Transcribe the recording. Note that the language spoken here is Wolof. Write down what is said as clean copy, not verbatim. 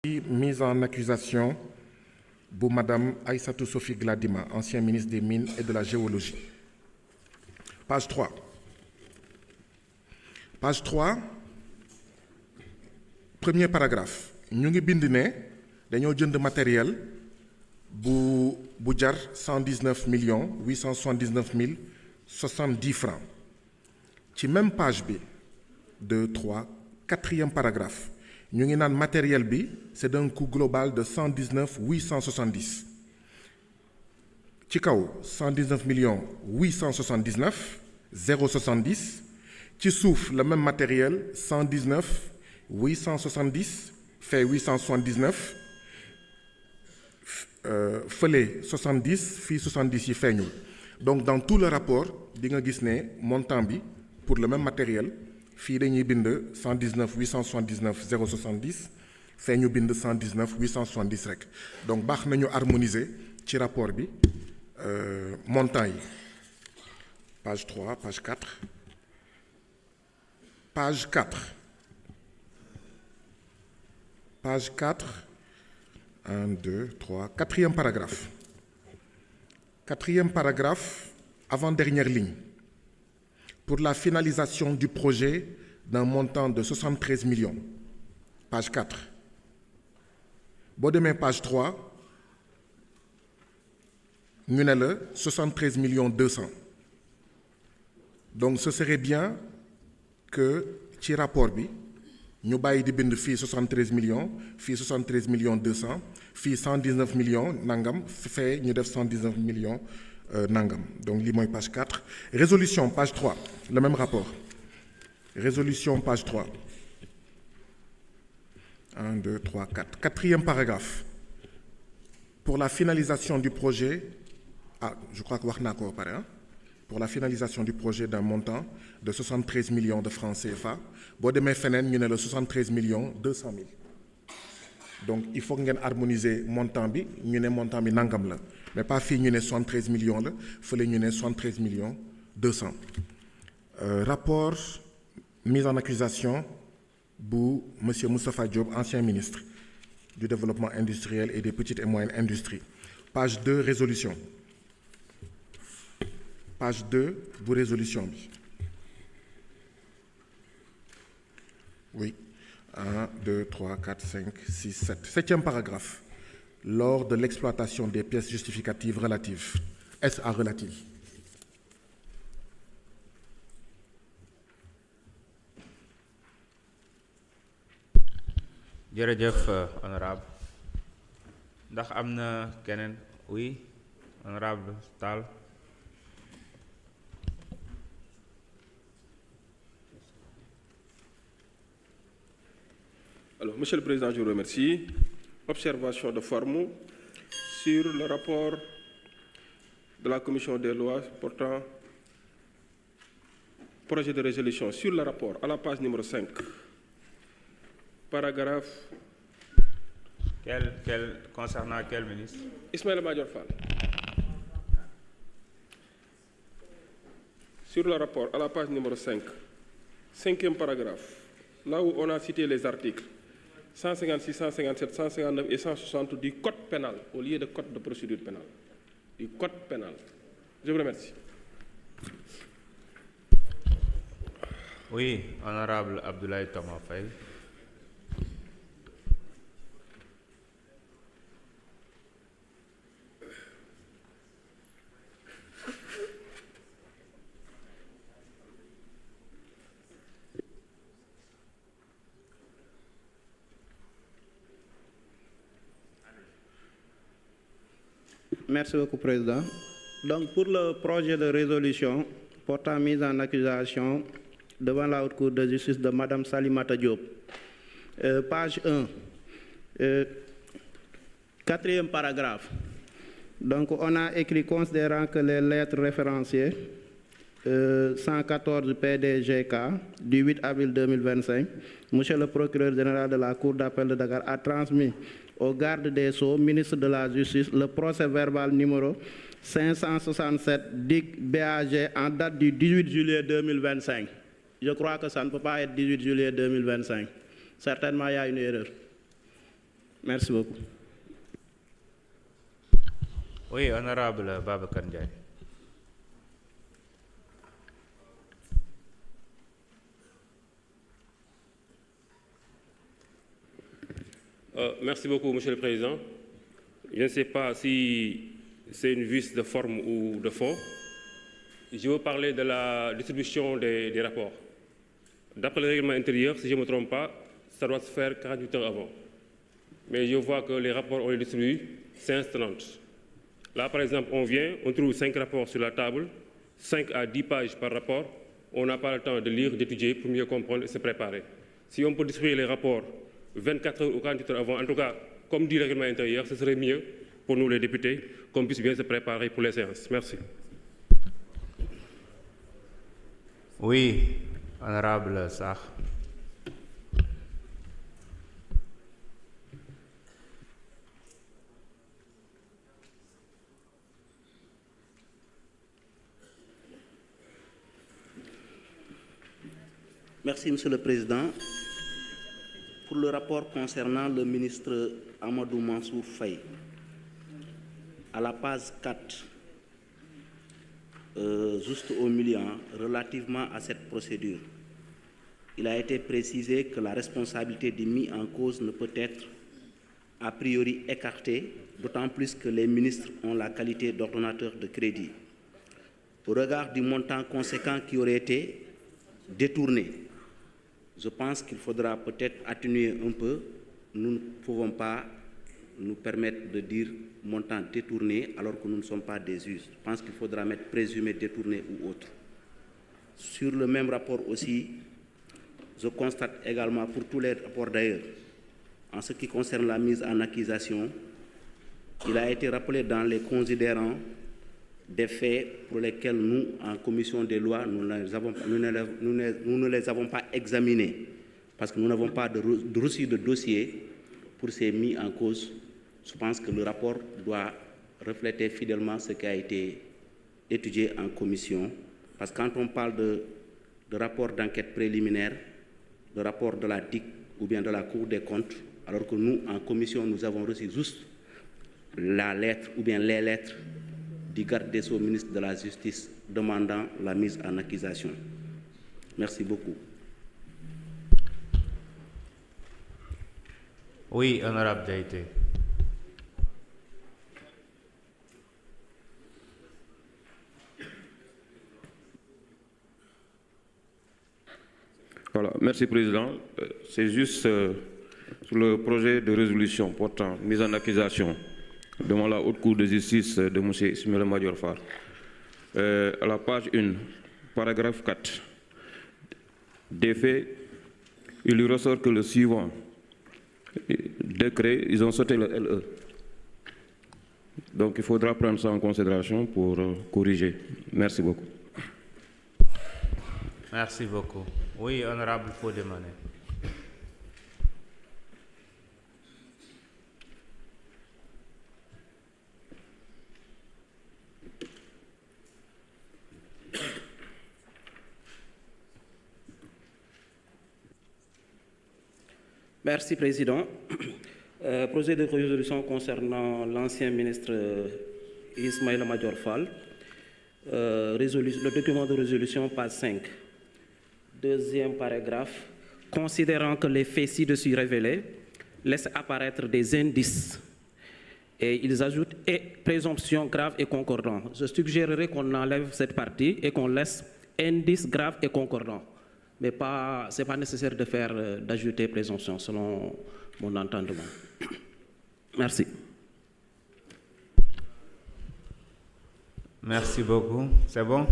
Mise en accusation pour Madame Aïssatou Sophie Gladima, ancien ministre des Mines et de la Géologie. Page 3. Page 3, premier paragraphe. Nous avons bind ne dañoo jënd matériel bu jar 119 879 070 francs. Ci même page bi 2, 3, quatrième paragraphe. Nous avons un matériel bi, c'est d'un coût global de 119 870. Ci kaw 119 879 070. Ci suuf le même matériel 119 870 fait 879 fële 70 fi 70 yi feeñul. Donc dans tout le rapport di nga gis ne montant bi pour le même matériel fii dañuy bind 119 879 070 fee ñu bind 119 870 rek. Donc baax nañu harmoniser ci rapport bi montant yi. Page 3, page 4. Page 4. Page 4. 1, 2, 3. Quatrième paragraphe. Quatrième paragraphe, avant-dernière ligne. Pour la finalisation du projet d'un montant de 73 millions. Page 4. Bon demain, page 3. Nous avons le 73 200 000. Donc ce serait bien que ci rapport bi ñu bàyyi di bind fii 73 millions fii 73 200 fii 119 millions nangam fee ñu def 119 millions nangam. Donc lii mooy page 4. Résolution page 3 le même rapport. Résolution page 3. 1, 2, 3, 4. Quatrième paragraphe. Pour la finalisation du projet, je crois que wax naa ko pare pour la finalisation du projet d'un montant de 73 millions de francs CFA. Bon demain feneen ñu ne le 73 200 000. Donc il faut ngeen harmoniser montant bi ñu ne montant bi nangam la mais pas fii ñu ne 73 millions la fële ñu ne 73 200 000. Rapport mise en accusation bu monsieur Moustapha Diop, ancien ministre du développement industriel et des petites et moyennes industries. Page 2, résolution. Page 2 pour résolution. Oui. 1, 2, 3, 4, 5, 6, 7. Septième paragraphe. Lors de l'exploitation des pièces justificatives relatives. SA relatives. Jërëjëf honorable. Ndax am na keneen? Oui, honorable Tall. Alors, Monsieur le Président, je vous remercie. Observation de forme sur le rapport de la Commission des lois portant projet de résolution sur le rapport à la page numéro 5. Paragraphe. Concernant quel ministre? Ismaïla Madior Fall. Sur le rapport à la page numéro 5, cinquième paragraphe, là où on a cité les articles 156, 157, 159 et 160 du Code pénal au lieu de Code de procédure pénale. Du Code pénal. Je vous remercie. Oui, honorable Abdoulaye Thomas Faye. Merci beaucoup, Président. Donc, pour le projet de résolution portant mise en accusation devant la Haute Cour de justice de Mme Salimata Diop, page 1, quatrième paragraphe. Donc, on a écrit considérant que les lettres référenciées 114 PDGK du 8 avril 2025, Monsieur le procureur général de la Cour d'appel de Dakar a transmis au garde des Sceaux, ministre de la Justice, le procès verbal numéro 567 DIC BAG en date du 18 juillet 2025. Je crois que ça ne peut pas être 18 juillet 2025. Certainement, il y a une erreur. Merci beaucoup. Oui, honorable Babacar Ndiaye. Merci beaucoup, Monsieur le Président. Je ne sais pas si c'est une vice de forme ou de fond. Je veux parler de la distribution des rapports. D'après le règlement intérieur, si je ne me trompe pas, ça doit se faire 48 heures avant. Mais je vois que les rapports, on les distribue séance tenante. Là, par exemple, on trouve 5 rapports sur la table, 5 à 10 pages par rapport. On n'a pas le temps de lire, d'étudier pour mieux comprendre et se préparer. Si on peut distribuer les rapports 24 heures ou 48 heures avant, en tout cas, comme dit le règlement intérieur, ce serait mieux pour nous les députés qu'on puisse bien se préparer pour les séances. Merci. Oui, honorable Sarr. Merci, Monsieur le Président. Pour le rapport concernant le ministre Amadou Mansour Faye, à la page 4, juste au milieu, relativement à cette procédure, il a été précisé que la responsabilité des mis en cause ne peut être a priori écartée, d'autant plus que les ministres ont la qualité d'ordonnateur de crédit. Au regard du montant conséquent qui aurait été détourné, je pense qu'il faudra peut-être atténuer un peu. Nous ne pouvons pas nous permettre de dire montant détourné alors que nous ne sommes pas des juges. Je pense qu'il faudra mettre présumé détourné ou autre. Sur le même rapport aussi, je constate également pour tous les rapports d'ailleurs, en ce qui concerne la mise en accusation, il a été rappelé dans les considérants des faits pour lesquels nous, en commission des lois, nous ne les avons pas examinés parce que nous n'avons pas de reçu de dossier pour ces mis en cause. Je pense que le rapport doit refléter fidèlement ce qui a été étudié en commission. Parce que quand on parle de rapport d'enquête préliminaire, de rapport de la DIC ou bien de la Cour des comptes, alors que nous, en commission, nous avons reçu juste la lettre ou bien les lettres du garde des Sceaux, ministre de la Justice, demandant la mise en accusation. Merci beaucoup. Oui, honorable Diaité. Voilà, merci Président. C'est juste sur le projet de résolution portant mise en accusation devant la Haute Cour de justice de M. Ismaïla Madior Fall. À la page 1, paragraphe 4, des faits, il lui ressort que le suivant décret, ils ont sauté le LE. Donc il faudra prendre ça en considération pour corriger. Merci beaucoup. Merci beaucoup. Oui, honorable Fodé-Mané. Merci, Président. Projet de résolution concernant l'ancien ministre Ismaïla Madior Fall. Le document de résolution, page 5. Deuxième paragraphe. Considérant que les faits ci-dessus révélés laissent apparaître des indices, et ils ajoutent « et présomption grave et concordant ». Je suggérerais qu'on enlève cette partie et qu'on laisse « indice grave et concordant ». Mais ce n'est pas nécessaire d'ajouter présomption, selon mon entendement. Merci. Merci beaucoup. C'est bon?